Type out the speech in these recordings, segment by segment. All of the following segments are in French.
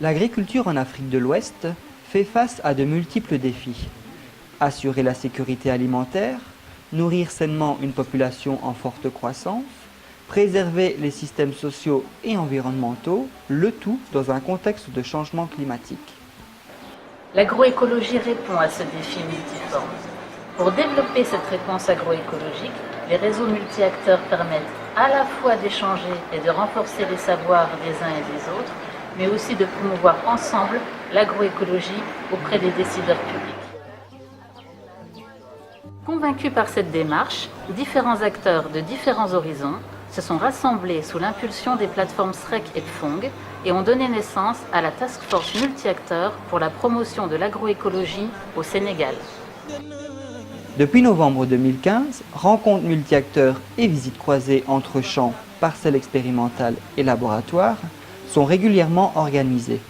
L'agriculture en Afrique de l'Ouest fait face à de multiples défis. Assurer la sécurité alimentaire, nourrir sainement une population en forte croissance, préserver les systèmes sociaux et environnementaux, le tout dans un contexte de changement climatique. L'agroécologie répond à ce défi multiforme. Pour développer cette réponse agroécologique, les réseaux multi-acteurs permettent à la fois d'échanger et de renforcer les savoirs des uns et des autres, mais aussi de promouvoir ensemble l'agroécologie auprès des décideurs publics. Convaincus par cette démarche, différents acteurs de différents horizons se sont rassemblés sous l'impulsion des plateformes SREC et PFONG et ont donné naissance à la Task Force multi-acteurs pour la promotion de l'agroécologie au Sénégal. Depuis novembre 2015, rencontres multi-acteurs et visites croisées entre champs, parcelles expérimentales et laboratoires sont régulièrement organisées.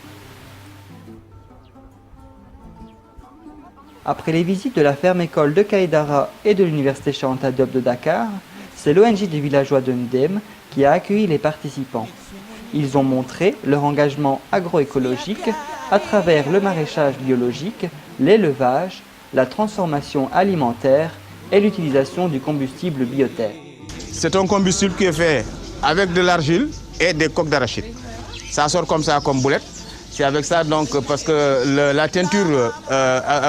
Après les visites de la ferme-école de Kaïdara et de l'université Cheikh Anta Diop de Dakar, c'est l'ONG des villageois de Ndem qui a accueilli les participants. Ils ont montré leur engagement agroécologique à travers le maraîchage biologique, l'élevage, la transformation alimentaire et l'utilisation du combustible bioterre. C'est un combustible qui est fait avec de l'argile et des coques d'arachide. Ça sort comme ça, comme boulette. C'est avec ça donc parce que la teinture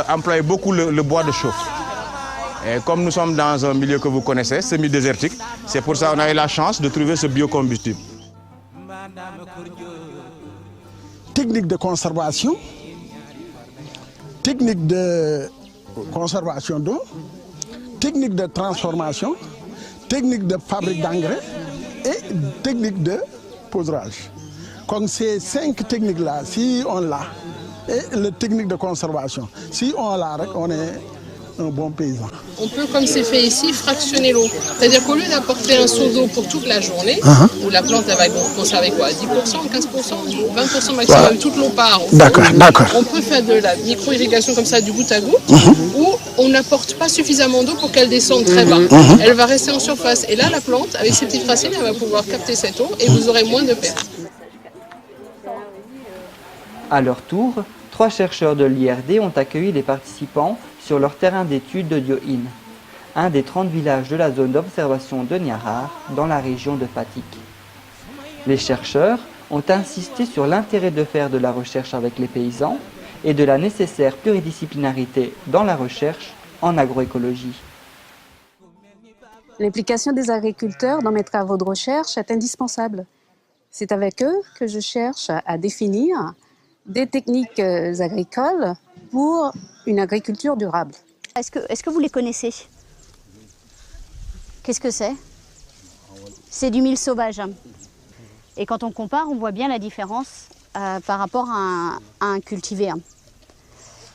emploie beaucoup le bois de chauffe. Et comme nous sommes dans un milieu que vous connaissez, semi-désertique, c'est pour ça qu'on a eu la chance de trouver ce biocombustible. Technique de conservation, technique de conservation d'eau, technique de transformation, technique de fabrique d'engrais et technique de poserage. Comme ces 5 techniques-là, si on l'a, et la technique de conservation, si on l'a, on est un bon paysan. On peut, comme c'est fait ici, fractionner l'eau. C'est-à-dire qu'au lieu d'apporter un seau d'eau pour toute la journée, où la plante elle va conserver quoi, 10%, 15%, 20% maximum, voilà. Toute l'eau part. D'accord. On peut faire de la micro-irrigation comme ça, du goutte à goutte, où on n'apporte pas suffisamment d'eau pour qu'elle descende très bas. Elle va rester en surface. Et là, la plante, avec ses petites racines, elle va pouvoir capter cette eau et vous aurez moins de pertes. À leur tour, 3 chercheurs de l'IRD ont accueilli les participants sur leur terrain d'étude de Diohine, un des 30 villages de la zone d'observation de Niarar, dans la région de Fatick. Les chercheurs ont insisté sur l'intérêt de faire de la recherche avec les paysans et de la nécessaire pluridisciplinarité dans la recherche en agroécologie. L'implication des agriculteurs dans mes travaux de recherche est indispensable. C'est avec eux que je cherche à définir des techniques agricoles pour une agriculture durable. Est-ce que vous les connaissez? Qu'est-ce que c'est? C'est du mil sauvage. Et quand on compare, on voit bien la différence par rapport à un cultivé.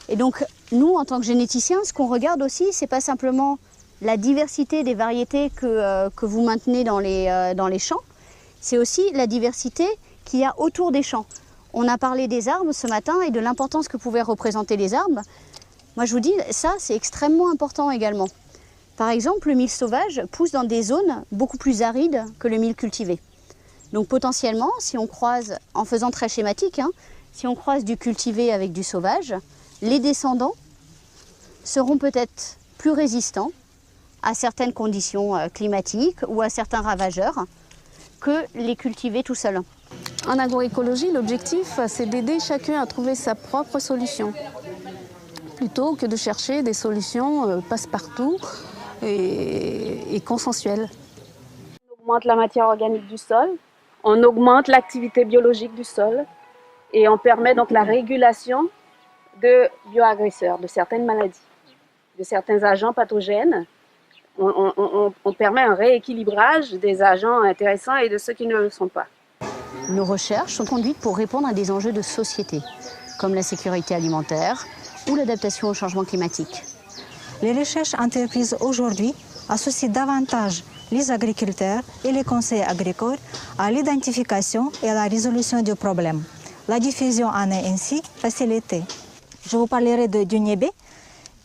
Et donc, nous, en tant que généticiens, ce qu'on regarde aussi, c'est pas simplement la diversité des variétés que vous maintenez dans les champs, c'est aussi la diversité qu'il y a autour des champs. On a parlé des arbres ce matin et de l'importance que pouvaient représenter les arbres. Moi, je vous dis, ça, c'est extrêmement important également. Par exemple, le mil sauvage pousse dans des zones beaucoup plus arides que le mil cultivé. Donc potentiellement, si on croise, en faisant très schématique, si on croise du cultivé avec du sauvage, les descendants seront peut-être plus résistants à certaines conditions climatiques ou à certains ravageurs que les cultivés tout seuls. En agroécologie, l'objectif, c'est d'aider chacun à trouver sa propre solution, plutôt que de chercher des solutions passe-partout et consensuelles. On augmente la matière organique du sol, on augmente l'activité biologique du sol et on permet donc la régulation de bioagresseurs, de certaines maladies, de certains agents pathogènes. On permet un rééquilibrage des agents intéressants et de ceux qui ne le sont pas. Nos recherches sont conduites pour répondre à des enjeux de société, comme la sécurité alimentaire ou l'adaptation au changement climatique. Les recherches entreprises aujourd'hui associent davantage les agriculteurs et les conseillers agricoles à l'identification et à la résolution du problème. La diffusion en est ainsi facilitée. Je vous parlerai du niébé,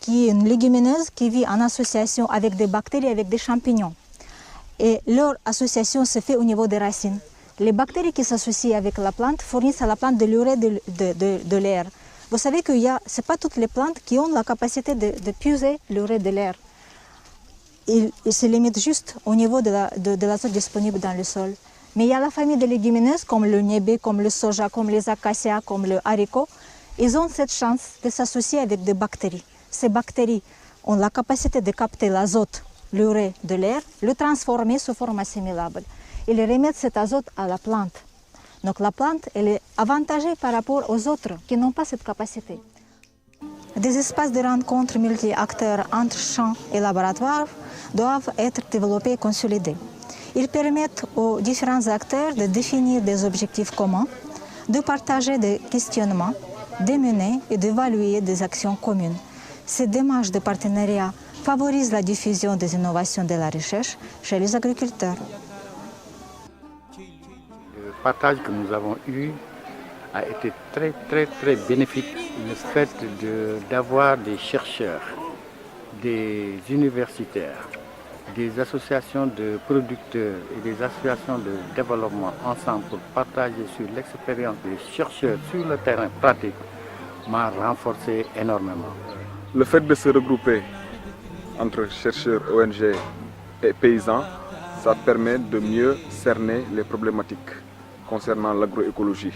qui est une légumineuse qui vit en association avec des bactéries et avec des champignons. Et leur association se fait au niveau des racines. Les bactéries qui s'associent avec la plante fournissent à la plante de l'urée de l'air. Vous savez que ce n'est pas toutes les plantes qui ont la capacité de puiser l'urée de l'air. Ils se limitent juste au niveau de l'azote disponible dans le sol. Mais il y a la famille de légumineuses comme le niébé, comme le soja, comme les acacias, comme le haricot. Ils ont cette chance de s'associer avec des bactéries. Ces bactéries ont la capacité de capter l'azote, l'urée de l'air, le transformer sous forme assimilable. Ils remettent cet azote à la plante. Donc la plante, elle est avantagée par rapport aux autres qui n'ont pas cette capacité. Des espaces de rencontre multi-acteurs entre champs et laboratoires doivent être développés et consolidés. Ils permettent aux différents acteurs de définir des objectifs communs, de partager des questionnements, de mener et d'évaluer des actions communes. Ces démarches de partenariat favorisent la diffusion des innovations de la recherche chez les agriculteurs. Le partage que nous avons eu a été très bénéfique. Le fait d'avoir des chercheurs, des universitaires, des associations de producteurs et des associations de développement ensemble pour partager sur l'expérience des chercheurs sur le terrain pratique m'a renforcé énormément. Le fait de se regrouper entre chercheurs, ONG et paysans, ça permet de mieux cerner les problématiques concernant l'agroécologie.